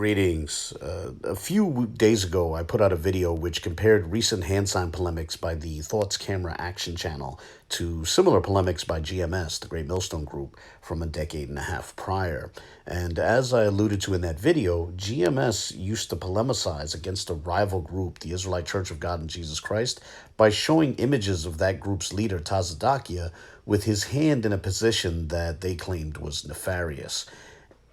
Greetings. A few days ago, I put out a video which compared recent hand sign polemics by the Thoughts Camera Action Channel to similar polemics by GMS, the Great Millstone Group, from a decade and a half prior. And as I alluded to in that video, GMS used to polemicize against a rival group, the Israelite Church of God in Jesus Christ, by showing images of that group's leader, Tazadakia, with his hand in a position that they claimed was nefarious.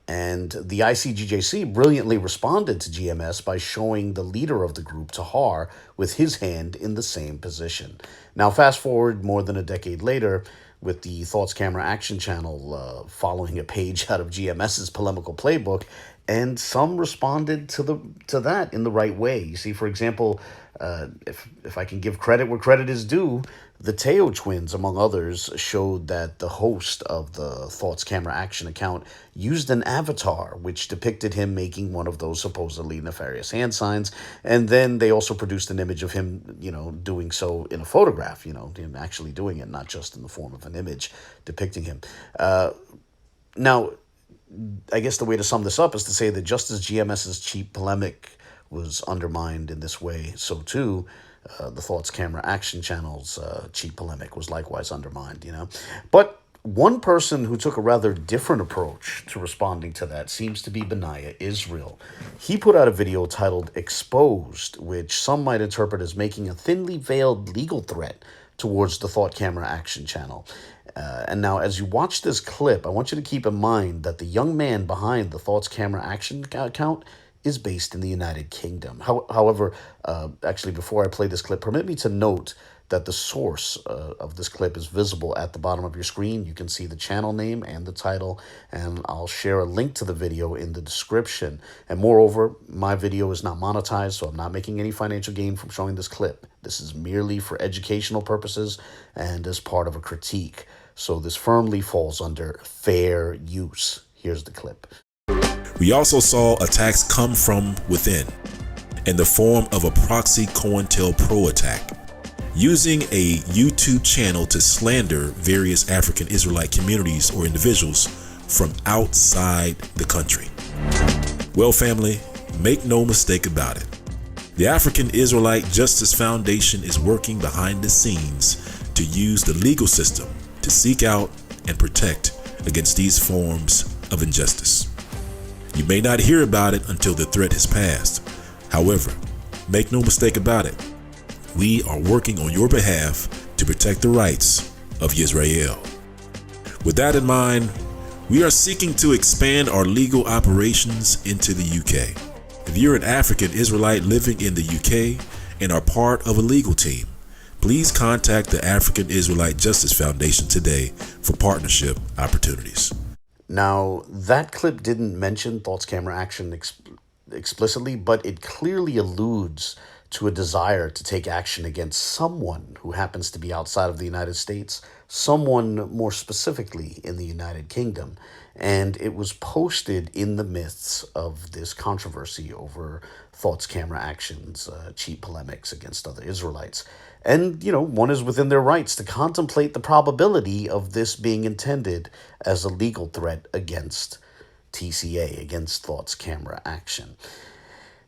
And the ICGJC brilliantly responded to GMS by showing the leader of the group, Tahar, with his hand in the same position. Now, fast forward more than a decade later, with the Thoughts Camera Action Channel following a page out of GMS's polemical playbook, and some responded to that in the right way. You see, for example, if I can give credit where credit is due, the Teo twins, among others, showed that the host of the Thoughts Camera Action account used an avatar which depicted him making one of those supposedly nefarious hand signs. And then they also produced an image of him, doing so in a photograph, him actually doing it, not just in the form of an image depicting him. Now, I guess the way to sum this up is to say that just as GMS's cheap polemic was undermined in this way, so too the Thoughts Camera Action Channel's cheap polemic was likewise undermined, But one person who took a rather different approach to responding to that seems to be Benayah Israel. He put out a video titled Exposed, which some might interpret as making a thinly veiled legal threat towards the Thought Camera Action Channel. And now, as you watch this clip, I want you to keep in mind that the young man behind the Thoughts Camera Action account is based in the United Kingdom. However, actually, before I play this clip, permit me to note that the source of this clip is visible at the bottom of your screen. You can see the channel name and the title, and I'll share a link to the video in the description. And moreover, my video is not monetized, so I'm not making any financial gain from showing this clip. This is merely for educational purposes and as part of a critique. So this firmly falls under fair use. Here's the clip. We also saw attacks come from within in the form of a proxy COINTELPRO attack, using a YouTube channel to slander various African Israelite communities or individuals from outside the country. Well, family, make no mistake about it. The African Israelite Justice Foundation is working behind the scenes to use the legal system to seek out and protect against these forms of injustice. You may not hear about it until the threat has passed. However, make no mistake about it. We are working on your behalf to protect the rights of Israel. With that in mind, we are seeking to expand our legal operations into the UK. If you're an African Israelite living in the UK and are part of a legal team, please contact the African Israelite Justice Foundation today for partnership opportunities. Now, that clip didn't mention Thoughts Camera Action explicitly, but it clearly alludes to a desire to take action against someone who happens to be outside of the United States, someone more specifically in the United Kingdom. And it was posted in the midst of this controversy over Thoughts Camera Action's cheap polemics against other Israelites. And, one is within their rights to contemplate the probability of this being intended as a legal threat against TCA, against Thoughts Camera Action.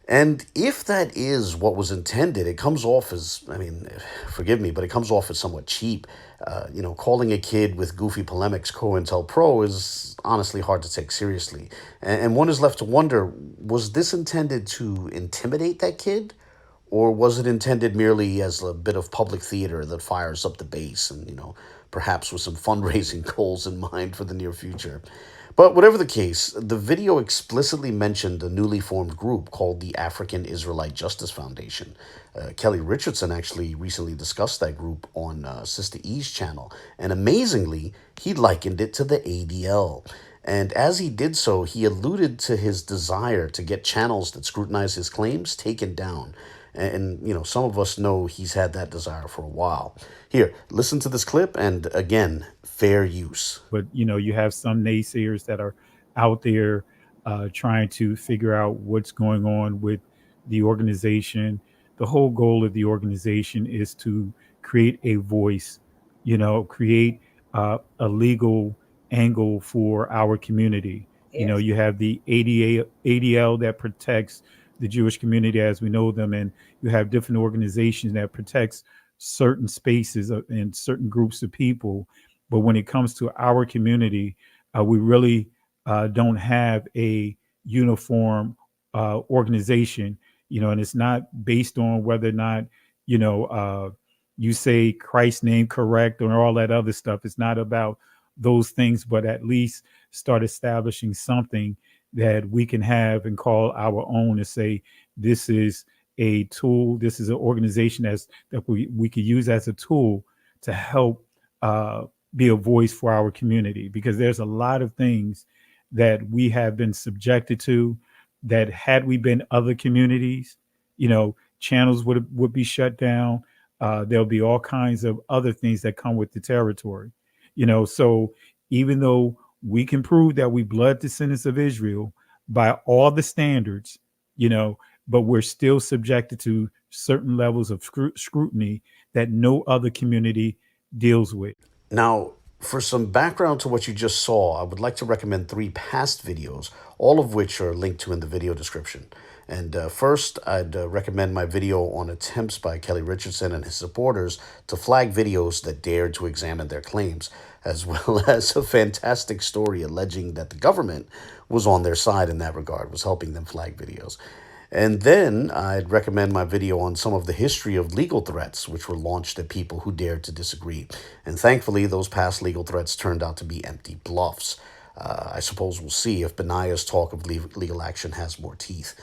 And if that is what was intended, it comes off as, forgive me, but it comes off as somewhat cheap. Calling a kid with goofy polemics COINTELPRO is honestly hard to take seriously. And one is left to wonder, was this intended to intimidate that kid? Or was it intended merely as a bit of public theater that fires up the base and, perhaps with some fundraising goals in mind for the near future? But whatever the case, the video explicitly mentioned a newly formed group called the African Israelite Justice Foundation. Kelly Richardson actually recently discussed that group on Sista's channel, and amazingly, he likened it to the ADL. And as he did so, he alluded to his desire to get channels that scrutinize his claims taken down. And, some of us know he's had that desire for a while. Here, listen to this clip, and again, fair use. But, you have some naysayers that are out there trying to figure out what's going on with the organization. The whole goal of the organization is to create a voice, create a legal angle for our community. Yes. You have the ADL that protects the Jewish community as we know them, and you have different organizations that protects certain spaces and certain groups of people. But when it comes to our community, we really don't have a uniform organization, and it's not based on whether or not, you know, uh, you say Christ's name correct or all that other stuff. It's not about those things, but at least start establishing something that we can have and call our own and say, this is a tool, this is an organization that we could use as a tool to help be a voice for our community, because there's a lot of things that we have been subjected to that had we been other communities, channels would be shut down. There'll be all kinds of other things that come with the territory. So even though we can prove that we blood descendants of Israel by all the standards, you know, but we're still subjected to certain levels of scrutiny that no other community deals with. Now, for some background to what you just saw, I would like to recommend three past videos, all of which are linked to in the video description. And first, I'd recommend my video on attempts by Kelly Richardson and his supporters to flag videos that dared to examine their claims, as well as a fantastic story alleging that the government was on their side in that regard, was helping them flag videos. And then I'd recommend my video on some of the history of legal threats which were launched at people who dared to disagree. And thankfully, those past legal threats turned out to be empty bluffs. I suppose we'll see if Benayah's talk of legal action has more teeth.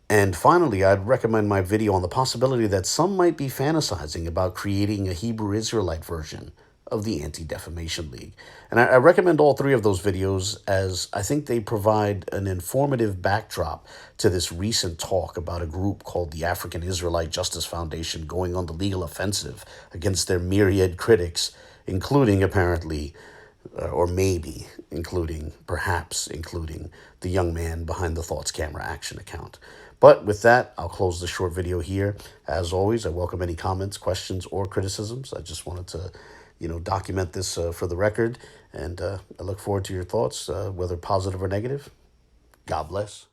And finally, I'd recommend my video on the possibility that some might be fantasizing about creating a Hebrew Israelite version of the Anti-Defamation League. And I recommend all three of those videos as I think they provide an informative backdrop to this recent talk about a group called the African Israelite Justice Foundation going on the legal offensive against their myriad critics, including apparently or maybe perhaps including the young man behind the Thoughts Camera Action account. But with that, I'll close the short video here. As always, I welcome any comments, questions, or criticisms. I just wanted to, document this for the record, and I look forward to your thoughts, whether positive or negative. God bless.